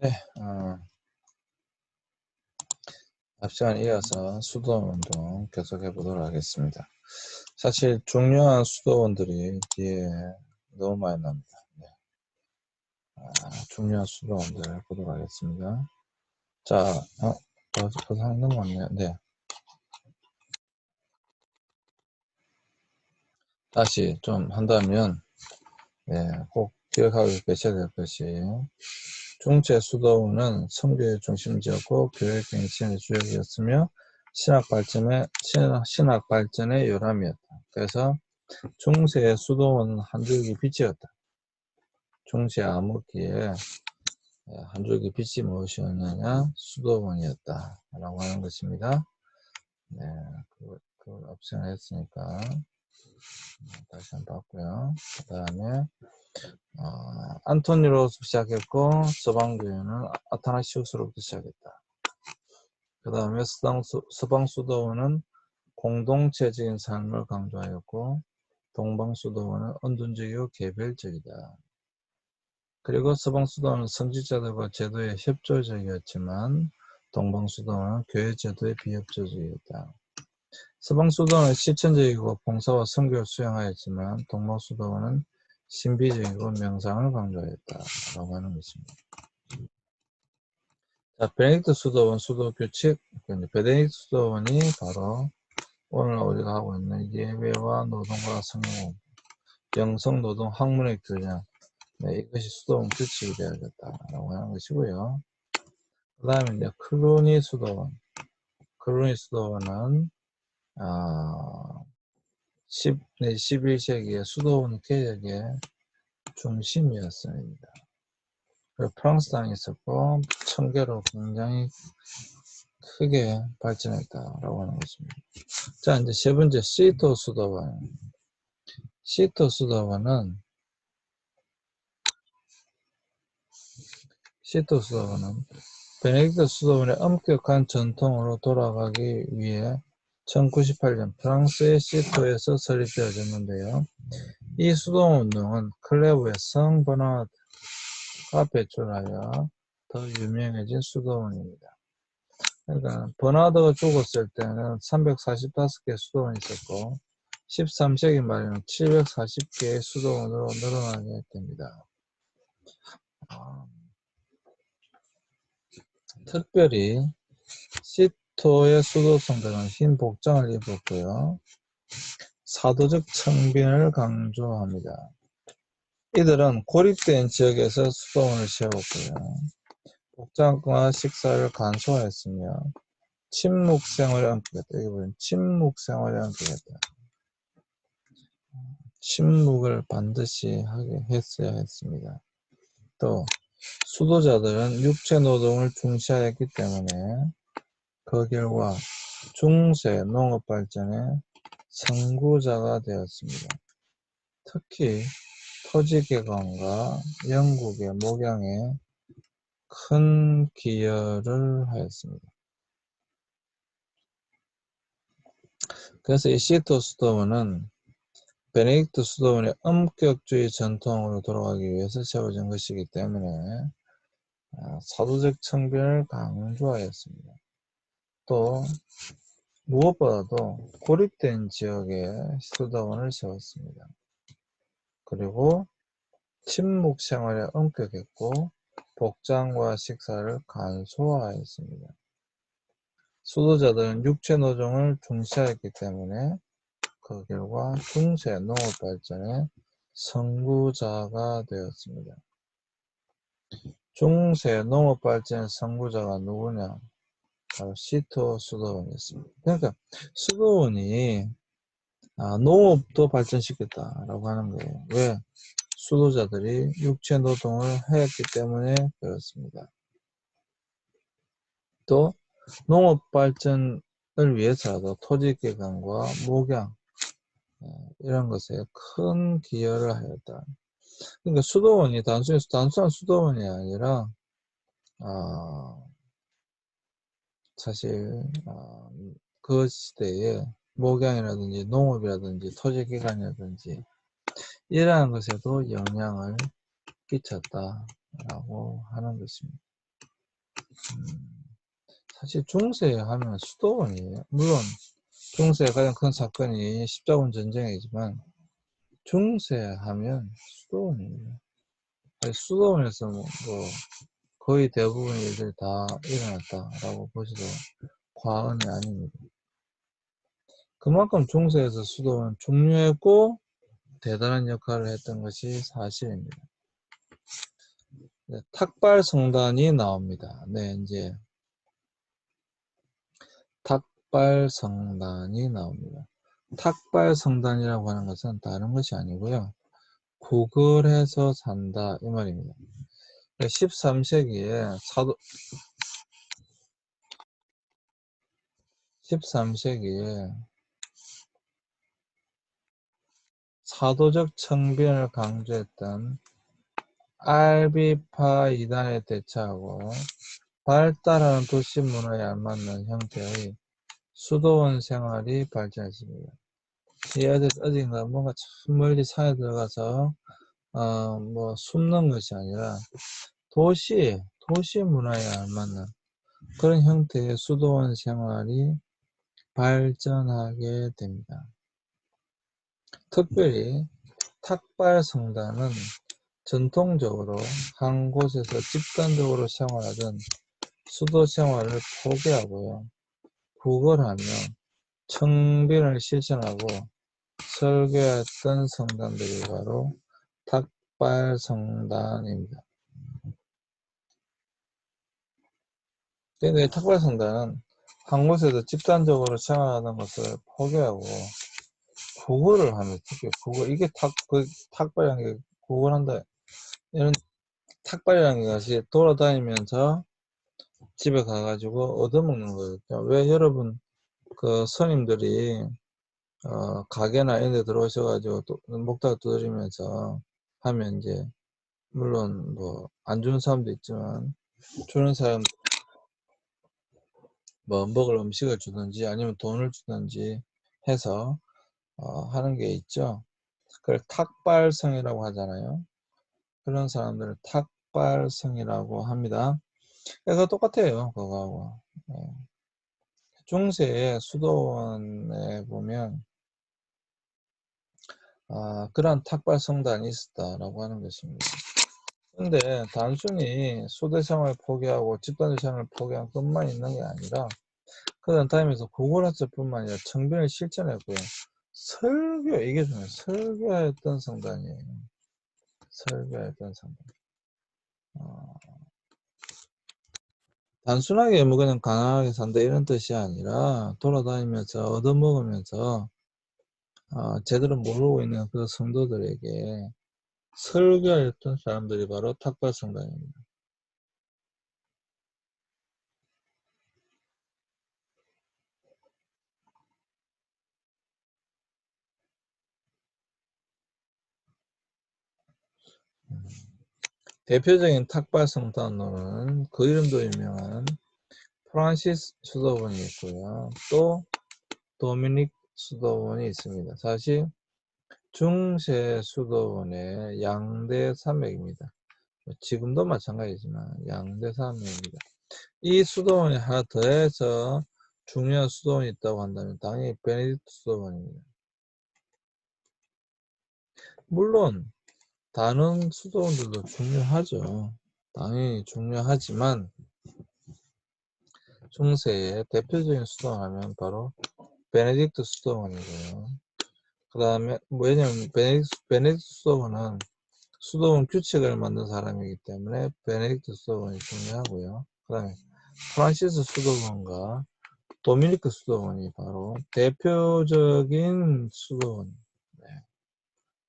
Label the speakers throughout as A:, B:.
A: 네, 앞 시간에 이어서 수도원운동 계속해 보도록 하겠습니다. 사실 중요한 수도원들이 뒤에 너무 많이 납니다. 네. 중요한 수도원들 보도록 하겠습니다. 자, 벌써 한 넘었네요. 네. 다시 좀 한다면, 네, 꼭 기억하고 계셔야 될 것이, 중체 수도원은 선교의 중심지였고, 교회 갱신의 주역이었으며, 신학 발전의 요람이었다. 그래서 중세의 수도원 한 줄기 빛이었다. 중세 암흑기에 한 줄기 빛이 무엇이었느냐? 수도원이었다. 라고 하는 것입니다. 네, 그걸 옵션을 했으니까 다시 한번 봤고요. 그 다음에 안토니로부터 시작했고 서방교회는 아타나시우스로부터 시작했다. 그 다음에 서방수도원은 공동체적인 삶을 강조하였고 동방수도원은 은둔적이고 개별적이다. 그리고 서방수도원은 성직자들과 제도에 협조적이었지만 동방수도원은 교회 제도에 비협조적이었다. 서방수도원은 실천적이고 봉사와 선교를 수행하였지만 동방수도원은 신비적이고 명상을 강조하였다. 라고 하는 것입니다. 자, 베네딕트 수도원 수도규칙, 베네딕트 수도원이 바로 오늘 우리가 하고 있는 예배와 노동과 성공, 영성노동 학문의 교양, 네, 이것이 수도원 규칙이 되어야겠다라고 하는 것이고요. 그 다음에 이제 클루니 수도원. 클루니 수도원은 11세기의 수도원 개혁의 중심이었습니다. 프랑스 땅에 있었고 청계로 굉장히 크게 발전했다라고 하는 것입니다. 자, 이제 세 번째 시토 수도원. 시토 수도원은 베네딕트 수도원의 엄격한 전통으로 돌아가기 위해 1098년 프랑스의 시토에서 설립되어졌는데요. 이 수도원운동은 클레브의 성 버나드가 배출하여 더 유명해진 수도원입니다. 그러니까 버나드가 죽었을 때는 345개 수도원이 있었고 13세기 말에는 740개의 수도원으로 늘어나게 됩니다. 특별히 시토의 수도성들은 흰 복장을 입었고요. 사도적 청빈을 강조합니다. 이들은 고립된 지역에서 수도원을 세웠고요. 복장과 식사를 간소화했으며 침묵 생활에 엄격했다. 여기 보면 침묵 생활에 엄격했다. 침묵을 반드시 하게 했어야 했습니다. 또 수도자들은 육체 노동을 중시하였기 때문에 그 결과 중세 농업 발전의 선구자가 되었습니다. 특히 토지 개간과 영국의 목양에 큰 기여를 하였습니다. 그래서 이 시토 수도원은 베네딕트 수도원의 엄격주의 전통으로 돌아가기 위해서 세워진 것이기 때문에 사도적 청변을 강조하였습니다. 또 무엇보다도 고립된 지역에 수도원을 세웠습니다. 그리고 침묵 생활에 엄격했고 복장과 식사를 간소화했습니다. 수도자들은 육체 노동을 중시하였기 때문에 그 결과 중세 농업 발전의 선구자가 되었습니다. 중세 농업 발전의 선구자가 누구냐? 바로 시토 수도원이었습니다. 그러니까 수도원이 농업도 발전시켰다라고 하는 거예요. 왜? 수도자들이 육체 노동을 하였기 때문에 그렇습니다. 또 농업 발전을 위해서라도 토지 개간과 목양 이런 것에 큰 기여를 하였다. 그러니까 수도원이 단순한 수도원이 아니라 사실 그 시대에 목양이라든지 농업이라든지 토지 개간이라든지 이러한 것에도 영향을 끼쳤다라고 하는 것입니다. 사실 중세 하면 수도원이에요. 물론 중세의 가장 큰 사건이 십자군 전쟁이지만 중세 하면 수도원이에요. 수도원에서 뭐 거의 대부분의 일들이 다 일어났다라고 보셔도 과언이 아닙니다. 그만큼 중세에서 수도원은 중요했고 대단한 역할을 했던 것이 사실입니다. 네, 탁발성단이 나옵니다. 네, 이제 탁발성단이 나옵니다. 탁발성단이라고 하는 것은 다른 것이 아니고요. 구걸해서 산다 이 말입니다. 13세기에 13세기에 사도적 청변을 강조했던 알비파 이단에 대처하고 발달하는 도시 문화에 알맞는 형태의 수도원 생활이 발전했습니다. 어디 뭔가 참 멀리 산에 들어가서 뭐 숨는 것이 아니라 도시 문화에 알맞는 그런 형태의 수도원 생활이 발전하게 됩니다. 특별히 탁발성단은 전통적으로 한 곳에서 집단적으로 생활하던 수도 생활을 포기하고요. 구걸하며 청빈을 실천하고 설교했던 성단들이 바로 탁발성단입니다. 근데 탁발성단은 한 곳에서 집단적으로 생활하는 것을 포기하고 구걸을 하며 특히 구걸 이게 탁발이라는 게 구걸한다 이런 탁발이라는 것이 돌아다니면서 집에 가가지고 얻어먹는 거예요. 왜 여러분 그 스님들이 가게나 이런 데 들어오셔가지고 목탁 두드리면서 하면 이제 물론 뭐 안 주는 사람도 있지만 주는 사람 뭐 먹을 음식을 주든지 아니면 돈을 주든지 해서 하는 게 있죠. 그걸 탁발성이라고 하잖아요. 그런 사람들을 탁발성이라고 합니다. 그래서 똑같아요. 그거하고. 중세의 수도원에 보면 그런 탁발성단이 있었다라고 하는 것입니다. 근데 단순히 수도생활을 포기하고 집단적 생활을 포기한 것만 있는 게 아니라 그런 타임에서 구걸했을 뿐만 아니라 청변을 실천했고요. 설교, 이게 중요해요. 설교했던 성단이에요. 설교했던 성단. 단순하게 뭐 그냥 가난하게 산다 이런 뜻이 아니라 돌아다니면서 얻어먹으면서 제대로 모르고 있는 그 성도들에게 설교했던 사람들이 바로 탁발성단입니다. 대표적인 탁발성단으로는 그 이름도 유명한 프란시스 수도원이 있고요. 또 도미닉 수도원이 있습니다. 사실 중세 수도원의 양대 산맥입니다. 지금도 마찬가지지만 양대 산맥입니다. 이 수도원이 하나 더해서 중요한 수도원이 있다고 한다면 당연히 베네딕트 수도원입니다. 물론 다른 수도원들도 중요하죠. 당연히 중요하지만 중세의 대표적인 수도원 하면 바로 베네딕트 수도원이고요. 그 다음에 왜냐면 베네딕트 수도원은 수도원 규칙을 만든 사람이기 때문에 베네딕트 수도원이 중요하고요. 그 다음에 프란시스 수도원과 도미니크 수도원이 바로 대표적인 수도원,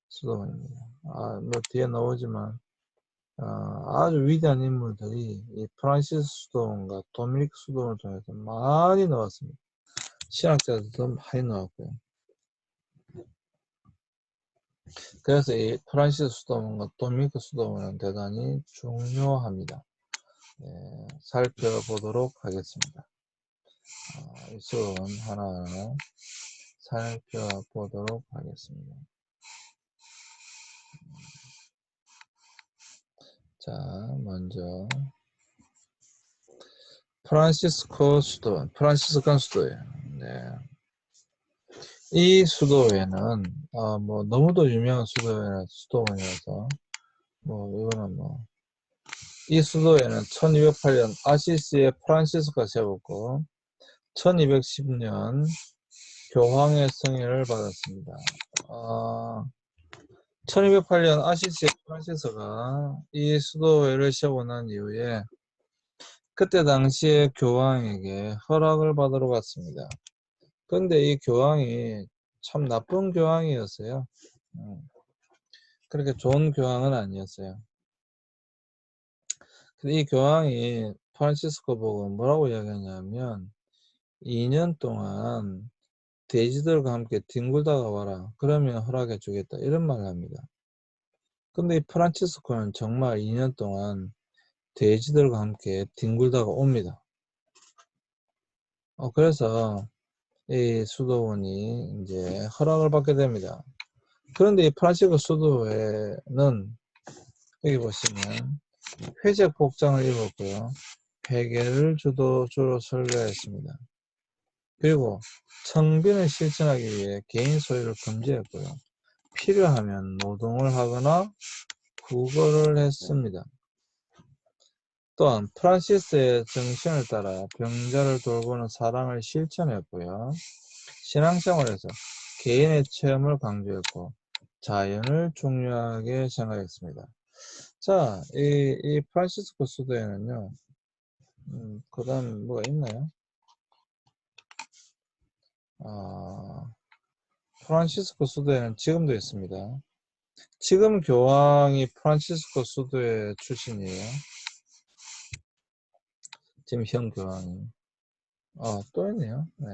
A: 수도원입니다. 뭐 뒤에 나오지만 아주 위대한 인물들이 이 프란시스 수도원과 도미니크 수도원을 통해서 많이 나왔습니다. 신학자들도 많이 나왔고요. 그래서 이 프란시스 수도원과 도미니크 수도원은 대단히 중요합니다. 살펴보도록 하겠습니다. 이 수도원 하나하나 살펴보도록 하겠습니다. 자, 먼저 프란시스코 수도원, 프란시스칸 수도예요. 네. 이 수도회는 뭐 너무도 유명한 수도원이라서 뭐 이거는 뭐 이 수도회는 1208년 아시시의 프란시스코가 세웠고 1210년 교황의 승인을 받았습니다. 1208년 아시시의 프란시스코가 이 수도회를 세워난 이후에 그때 당시에 교황에게 허락을 받으러 갔습니다. 근데 이 교황이 참 나쁜 교황이었어요. 그렇게 좋은 교황은 아니었어요. 근데 이 교황이 프란시스코 보고 뭐라고 이야기하냐면 2년 동안 돼지들과 함께 뒹굴다가 와라. 그러면 허락해 주겠다. 이런 말을 합니다. 근데 이 프란시스코는 정말 2년 동안 돼지들과 함께 뒹굴다가 옵니다. 그래서 이 수도원이 이제 허락을 받게 됩니다. 그런데 이 프란시스코 수도회는 여기 보시면 회색 복장을 입었고요. 회계를 주로 설계했습니다. 그리고 청빈을 실천하기 위해 개인 소유를 금지했고요. 필요하면 노동을 하거나 구걸을 했습니다. 또한 프란시스의 정신을 따라 병자를 돌보는 사랑을 실천했고요. 신앙생활에서 개인의 체험을 강조했고 자연을 중요하게 생각했습니다. 자, 이 프란시스코 수도에는요, 그 다음 뭐가 있나요? 프란시스코 수도에는 지금도 있습니다. 지금 교황이 프란시스코 수도의 출신이에요. 지금 현 교황이. 또 있네요. 네.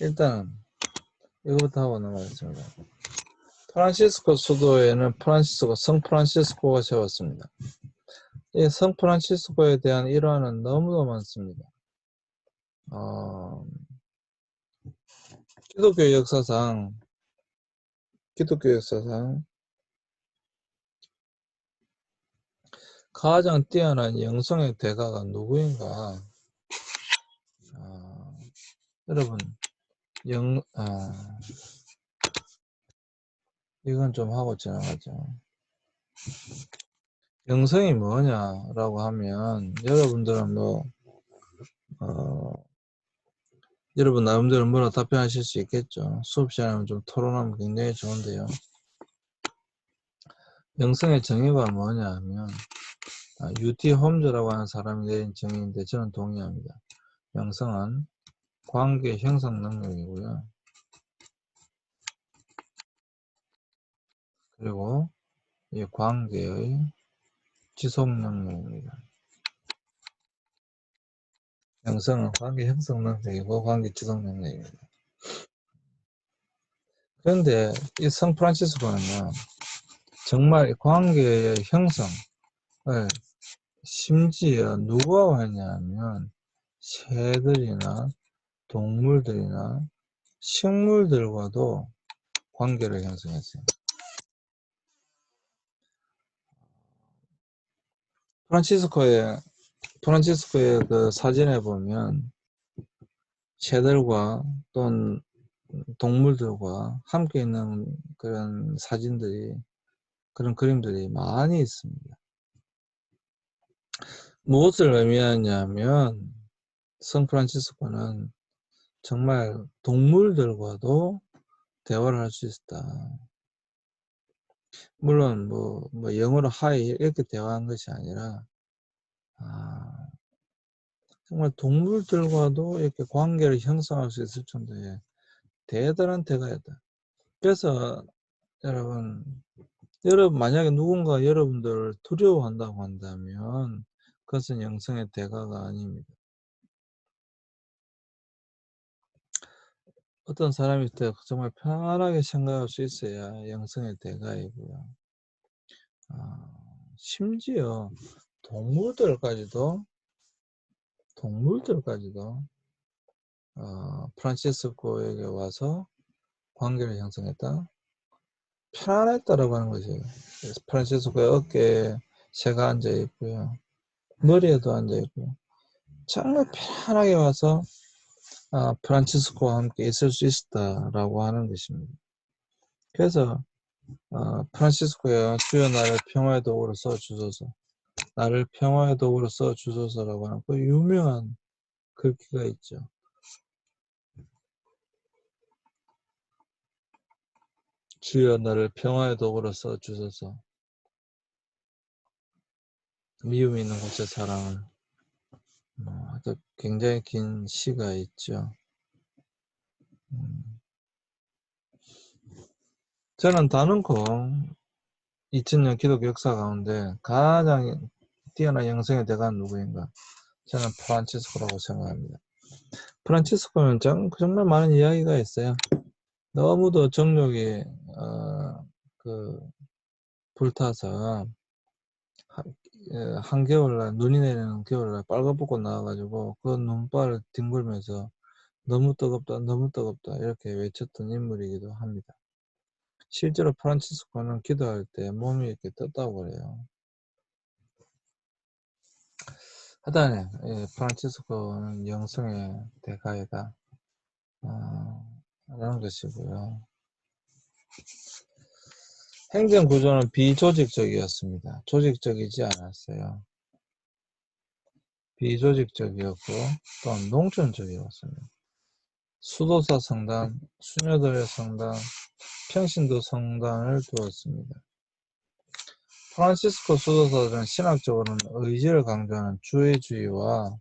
A: 일단 이거부터 하고 넘어가겠습니다. 프란시스코 수도에는 성 프란시스코가 세웠습니다. 이 성 프란시스코에 대한 일화는 너무도 많습니다. 기독교 역사상 가장 뛰어난 영성의 대가가 누구인가? 여러분, 이건 좀 하고 지나가죠. 영성이 뭐냐라고 하면 여러분들은 여러분 나름대로 뭐라 답변하실 수 있겠죠. 수업 시간에 좀 토론하면 굉장히 좋은데요. 영성의 정의가 뭐냐 하면 UT 홈즈라고 하는 사람이 내린 정의인데 저는 동의합니다. 영성은 관계 형성 능력이고요. 그리고 이 관계의 지속 능력입니다. 영성은 관계 형성 능력이고 관계 지속 능력입니다. 그런데 이 성 프란시스코는요, 정말 관계의 형성을 심지어 누구하고 했냐면 새들이나 동물들이나 식물들과도 관계를 형성했어요. 프란치스코의 그 사진에 보면 새들과 또는 동물들과 함께 있는 그런 사진들이, 그런 그림들이 많이 있습니다. 무엇을 의미하냐면 성 프란치스코는 정말 동물들과도 대화를 할 수 있다. 물론 뭐 영어로 하이 이렇게 대화한 것이 아니라 정말 동물들과도 이렇게 관계를 형성할 수 있을 정도의 대단한 대가였다. 그래서 여러분 만약에 누군가 여러분들을 두려워한다고 한다면 그것은 영성의 대가가 아닙니다. 어떤 사람이 정말 편안하게 생각할 수 있어야 영성의 대가이고요. 심지어 동물들까지도 프란시스코에게 와서 관계를 형성했다. 편안했다라고 하는 거죠. 프란치스코의 어깨에 새가 앉아 있고요. 머리에도 앉아 있고요. 정말 편안하게 와서 프란치스코와 함께 있을 수 있었다라고 하는 것입니다. 그래서 프란치스코야 주여 나를 평화의 도구로 써주소서, 나를 평화의 도구로 써주소서라고 하는 그 유명한 글귀가 있죠. 주여 나를 평화의 도구로 써주소서, 미움 있는 곳에 사랑을. 굉장히 긴 시가 있죠. 저는 다능콩 2000년 기독교 역사 가운데 가장 뛰어난 영성의 대가는 누구인가? 저는 프란치스코라고 생각합니다. 프란치스코는 정말 많은 이야기가 있어요. 너무도 정욕이 불타서 한겨울날 눈이 내리는 겨울날 빨갛고 나와가지고 그 눈발을 뒹굴면서 너무 뜨겁다 너무 뜨겁다 이렇게 외쳤던 인물이기도 합니다. 실제로 프란치스코는 기도할 때 몸이 이렇게 떴다고 그래요. 하여튼 프란치스코는 영성의 대가이다 라는 것이고요. 행정구조는 비조직적이었습니다. 조직적이지 않았어요. 비조직적이었고 또한 농촌적이었습니다. 수도사 성당, 수녀들의 성당, 평신도 성당을 두었습니다. 프란시스코 수도사들은 신학적으로는 의지를 강조하는 주의주의와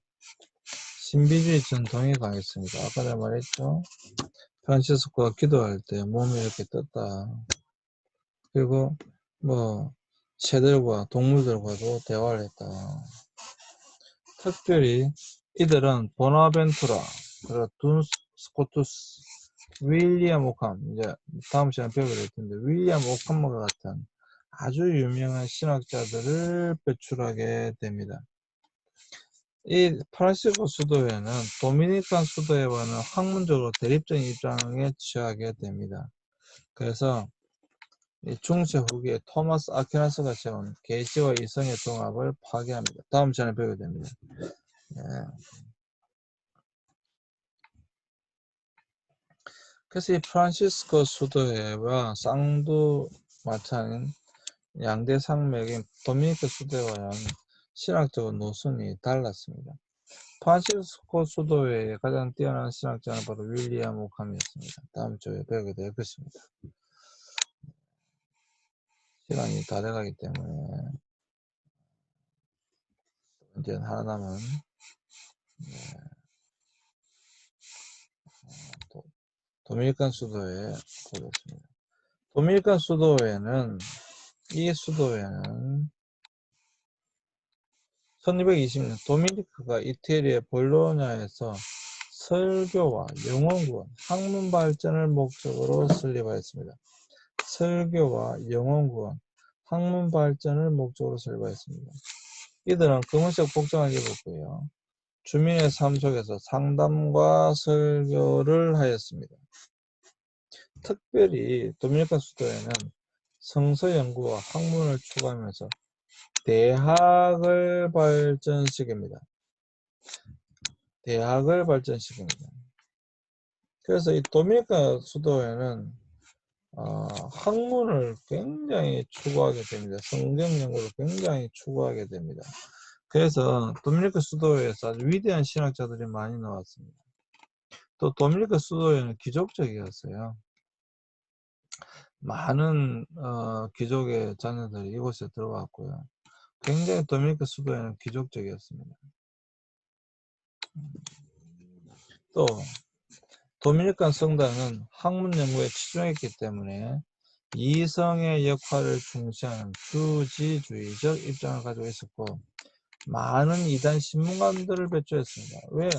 A: 신비주의 전통이 강했습니다. 아까 내가 말했죠. 프란시스코가 기도할 때 몸이 이렇게 떴다. 그리고 새들과 동물들과도 대화를 했다. 특별히 이들은 보나벤투라, 그리고 둔 스코투스, 윌리엄 오캄, 이제 다음 시간에 배우게 될 텐데 윌리엄 오캄과 같은 아주 유명한 신학자들을 배출하게 됩니다. 이 프란시스코 수도회는 도미니칸 수도회와는 학문적으로 대립적인 입장에 취하게 됩니다. 그래서 중세 후기에 토마스 아퀴나스가 세운 계시와 이성의 동합을 파괴합니다. 다음 시간에 배우게 됩니다. 네. 그래서 이 프란시스코 수도회와 쌍두마차인 양대 산맥인 도미니크 수도회와는 신학적인 노선이 달랐습니다. 프란시스코 수도회의 가장 뛰어난 신학자는 바로 윌리엄 오캄이었습니다. 다음 주에 배우게 될 것입니다. 시간이 다 돼가기 때문에 이제 하나 남은 도미니칸 수도회 보겠습니다. 도미니칸 수도회는 이 수도회는 1220년 도미니크가 이태리의 볼로냐에서 설교와 영혼구원, 학문 발전을 목적으로 설립하였습니다. 설교와 영혼구원, 학문 발전을 목적으로 설립하였습니다. 이들은 검은색 복장을 입었고요. 주민의 삶 속에서 상담과 설교를 하였습니다. 특별히 도미니카 수도에는 성서 연구와 학문을 추구하면서 대학을 발전시킵니다. 대학을 발전시킵니다. 그래서 이 도미니카 수도에는 학문을 굉장히 추구하게 됩니다. 성경 연구를 굉장히 추구하게 됩니다. 그래서 도미니카 수도에서 아주 위대한 신학자들이 많이 나왔습니다. 또 도미니카 수도에는 귀족적이었어요. 많은 귀족의 자녀들이 이곳에 들어왔고요. 굉장히 도미니카 수도에는 귀족적이었습니다. 또 도미니칸 성당은 학문 연구에 치중했기 때문에 이성의 역할을 중시하는 주지주의적 입장을 가지고 있었고 많은 이단 신문가들을 배출했습니다. 왜?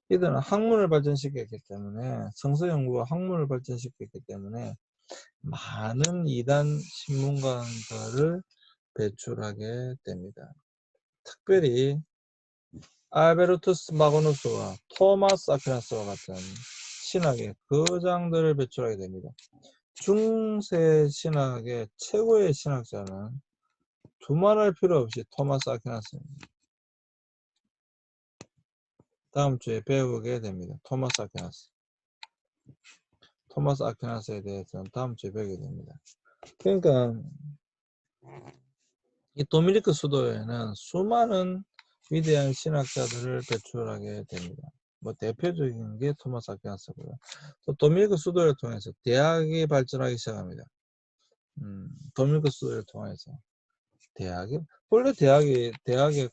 A: 이들은 학문을 발전시켰기 때문에 성서 연구와 학문을 발전시켰기 때문에 많은 이단 신문가들을 배출하게 됩니다. 특별히 알베르투스 마그누스와 토마스 아퀴나스와 같은 신학의 거장들을 배출하게 됩니다. 중세 신학의 최고의 신학자는 두말할 필요 없이 토마스 아퀴나스입니다. 다음 주에 배우게 됩니다. 토마스 아퀴나스. 토마스 아퀴나스에 대해서는 다음 주에 배우게 됩니다. 그러니까 이 도미니크 수도에는 수많은 위대한 신학자들을 배출하게 됩니다. 뭐 대표적인 게 토마스 아퀴나스고요. 또 도미니크 수도를 통해서 대학이 발전하기 시작합니다. 도미니크 수도를 통해서 대학이 원래 대학의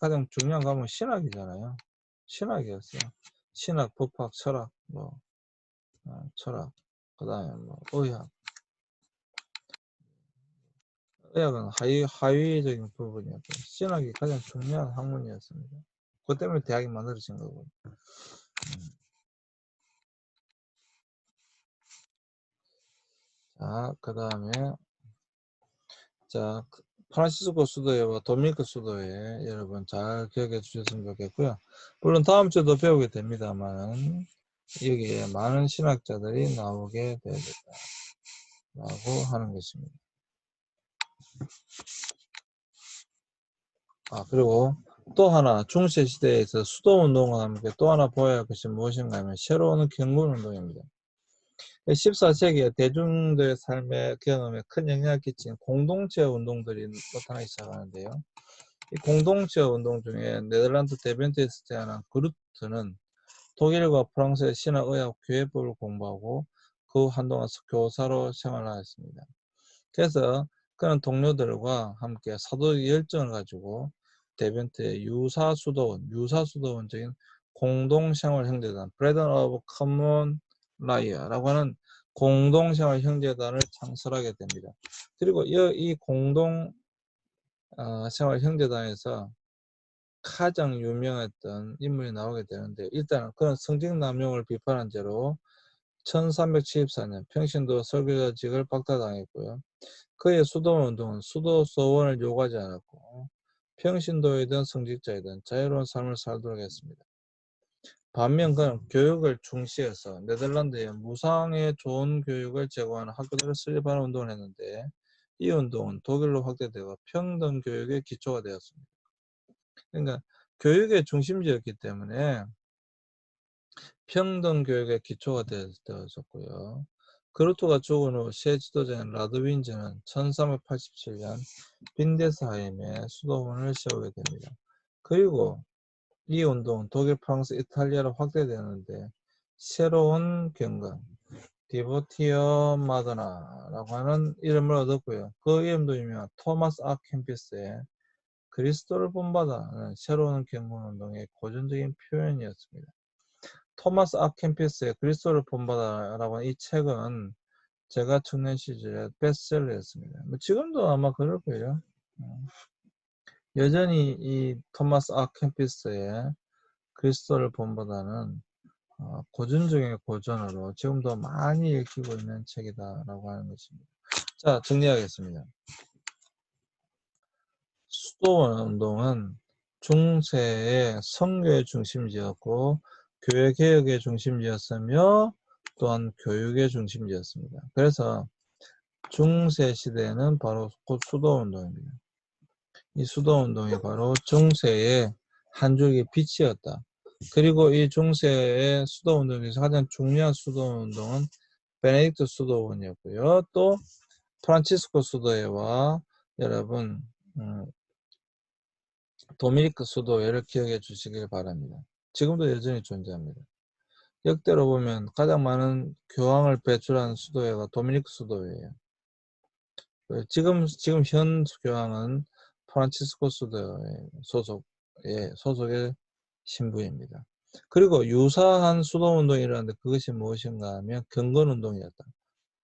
A: 가장 중요한 과목은 신학이잖아요. 신학이었어요. 신학, 법학, 철학, 철학, 그다음에 의학. 의학은 하위적인 부분이었고 신학이 가장 중요한 학문이었습니다. 그 때문에 대학이 만들어진 거고. 자, 그다음에 자 프란시스코 수도회와 도미니크 수도회 여러분 잘 기억해 주셨으면 좋겠고요. 물론 다음 주에도 배우게 됩니다만 여기에 많은 신학자들이 나오게 되겠다라고 하는 것입니다. 그리고 또 하나 중세 시대에서 수도 운동과 함께 또 하나 보아야 할 것이 무엇인가 하면 새로운 경군 운동입니다. 14세기에 대중들의 삶의 경험에 큰 영향을 끼친 공동체 운동들이 나타나기 시작하는데요. 이 공동체 운동 중에 네덜란드 데벤트에서 태어난 그루트는 독일과 프랑스의 신학, 의학, 교회법을 공부하고 그 한동안 교사로 생활하였습니다. 그래서 그는 동료들과 함께 사도적 열정을 가지고 데벤트의 유사수도원적인 공동생활 형제단 Brethren of Common Liar라고 하는 공동생활 형제단을 창설하게 됩니다. 그리고 이 공동생활 형제단에서 가장 유명했던 인물이 나오게 되는데 일단은 그는 성직남용을 비판한 죄로 1374년 평신도 설교자직을 박탈당했고요. 그의 수도운동은 수도소원을 요구하지 않았고 평신도이든 성직자이든 자유로운 삶을 살도록 했습니다. 반면 그는 교육을 중시해서 네덜란드에 무상의 좋은 교육을 제공하는 학교들을 설립하는 운동을 했는데 이 운동은 독일로 확대되고 평등교육의 기초가 되었습니다. 그러니까 교육의 중심지였기 때문에 평등교육의 기초가 되었었고요. 그루트가 죽은 후 새 지도자인 라드윈즈는 1387년 빈데스하임에 수도원을 세우게 됩니다. 그리고 이 운동은 독일, 프랑스, 이탈리아로 확대되는데 새로운 경건, 디보티어 마더나라고 하는 이름을 얻었고요. 그 이름도 유명한 토마스 아켄피스의 그리스도를 본받아는 새로운 경건 운동의 고전적인 표현이었습니다. 토마스 아켄피스의 그리스도를 본받아라고 하는 이 책은 제가 청년 시절에 베스트셀러였습니다. 지금도 아마 그럴 거예요. 여전히 이 토마스 아켄피스의 그리스도를 본받아는 고전 중의 고전으로 지금도 많이 읽히고 있는 책이다라고 하는 것입니다. 자, 정리하겠습니다. 수도원 운동은 중세의 선교의 중심지였고 교회 개혁의 중심지였으며 또한 교육의 중심지였습니다. 그래서 중세 시대에는 바로 곧 수도운동입니다. 이 수도운동이 바로 중세의 한 줄기 빛이었다. 그리고 이 중세의 수도운동에서 가장 중요한 수도운동은 베네딕트 수도원이었고요. 또 프란치스코 수도회와 여러분 도미니크 수도회를 기억해 주시길 바랍니다. 지금도 여전히 존재합니다. 역대로 보면 가장 많은 교황을 배출한 수도회가 도미니크 수도회예요. 지금 현 교황은 프란치스코 수도회 소속의 신부입니다. 그리고 유사한 수도운동이 일어났는데 그것이 무엇인가 하면 경건운동이었다.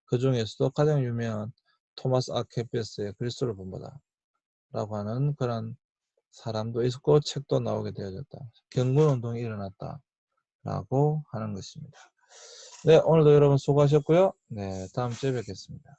A: 그 중에서도 가장 유명한 토마스 아케피스의 그리스도를 본받아 라고 하는 그런 사람도 있었고 책도 나오게 되어졌다. 경건운동이 일어났다 라고 하는 것입니다. 네, 오늘도 여러분 수고하셨고요. 네, 다음 주에 뵙겠습니다.